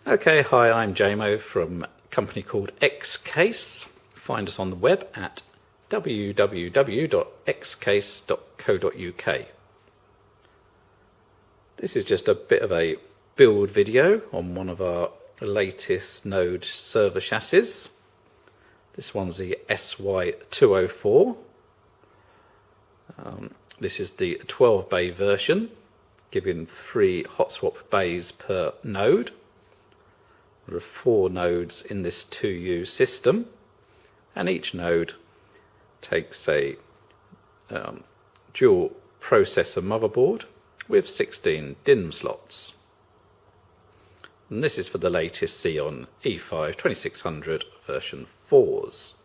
Okay, hi, I'm JMO from a company called Xcase. Find us on the web at www.xcase.co.uk. This is just a bit of a build video on one of our latest Node server chassis. This one's the SY204. This is the 12 bay version, giving 3 hot swap bays per node. There are 4 nodes in this 2U system, and each node takes a dual processor motherboard with 16 DIMM slots. And this is for the latest Xeon E5 2600 version 4s.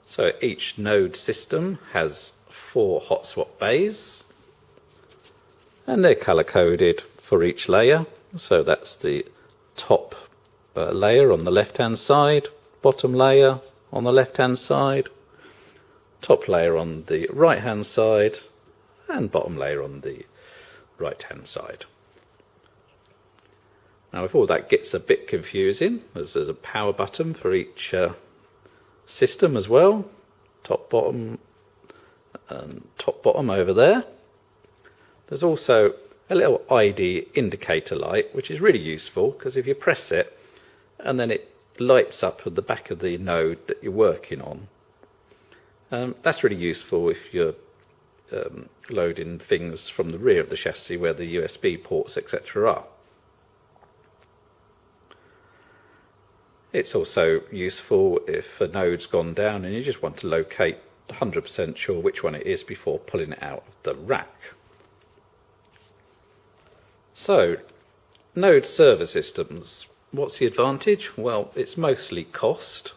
So each node system has 4 hot swap bays, and they're color coded for each layer. So that's the top layer on the left hand side, bottom layer on the left hand side, top layer on the right hand side, and bottom layer on the right hand side. Now if all that gets a bit confusing, there's a power button for each system as well, top bottom and top bottom over there. There's also a little ID indicator light, which is really useful because if you press it and then it lights up at the back of the node that you're working on, that's really useful if you're loading things from the rear of the chassis where the USB ports etc. are. It's also useful if a node's gone down and you just want to locate 100% sure which one it is before pulling it out of the rack. So, node server systems, what's the advantage? Well, it's mostly cost.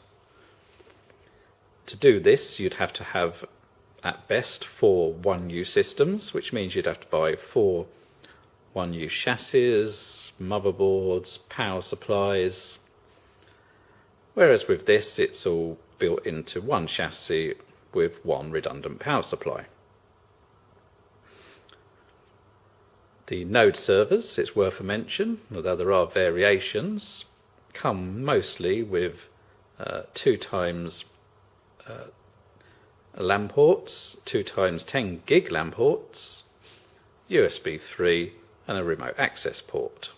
To do this, you'd have to have, at best, 4 1U systems, which means you'd have to buy 4 1U chassis, motherboards, power supplies. Whereas with this, it's all built into one chassis with one redundant power supply. The node servers, it's worth a mention, although there are variations, come mostly with 2 times LAN ports, 2 times 10 gig LAN ports, USB 3 and a remote access port.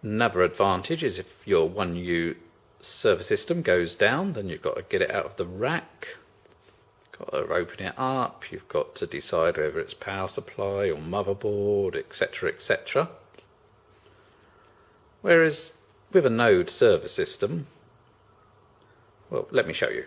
Another advantage is if your 1U server system goes down, then you've got to get it out of the rack. Got to open it up, you've got to decide whether it's power supply or motherboard, etc, etc. Whereas with a node server system, well, let me show you.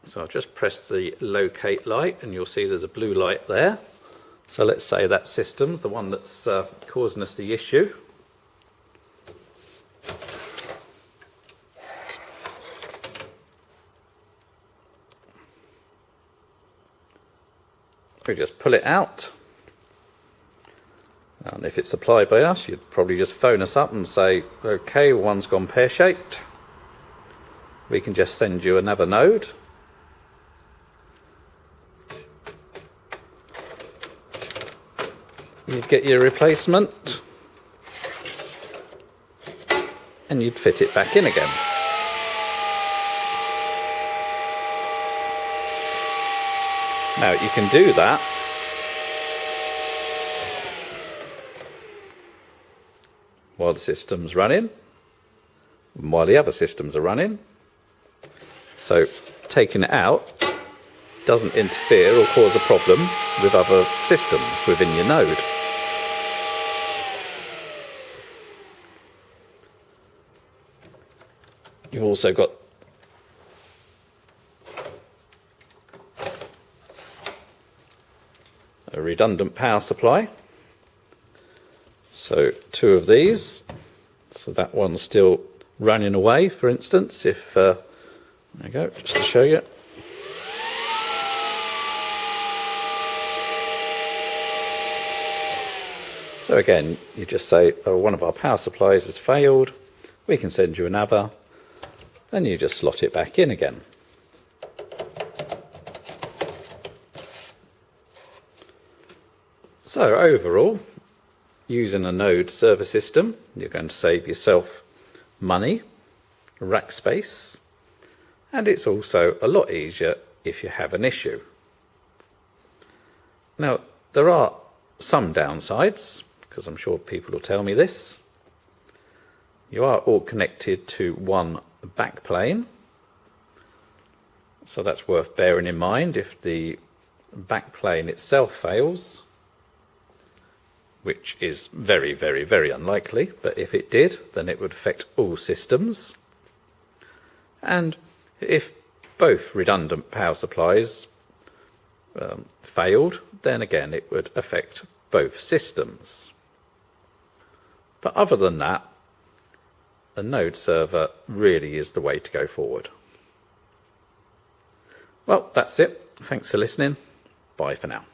So I'll just press the locate light and you'll see there's a blue light there. So let's say that system's the one that's causing us the issue. We just pull it out. And if it's supplied by us, you'd probably just phone us up and say, okay, one's gone pear-shaped. We can just send you another node. You'd get your replacement and you'd fit it back in again. Now you can do that while the system's running and while the other systems are running. So taking it out doesn't interfere or cause a problem with other systems within your node. You've also got a redundant power supply, So 2 of these. So that one's still running away, for instance, if, there you go, just to show you. So again, you just say, oh, one of our power supplies has failed, we can send you another, and you just slot it back in again. So overall, using a node server system, you're going to save yourself money, rack space, and it's also a lot easier if you have an issue. Now, there are some downsides, because I'm sure people will tell me this. You are all connected to one backplane, so that's worth bearing in mind. If the backplane itself fails, which is very, very, very unlikely, but if it did, then it would affect all systems. And if both redundant power supplies failed, then again it would affect both systems. But other than that, a node server really is the way to go forward. Well, that's it. Thanks for listening. Bye for now.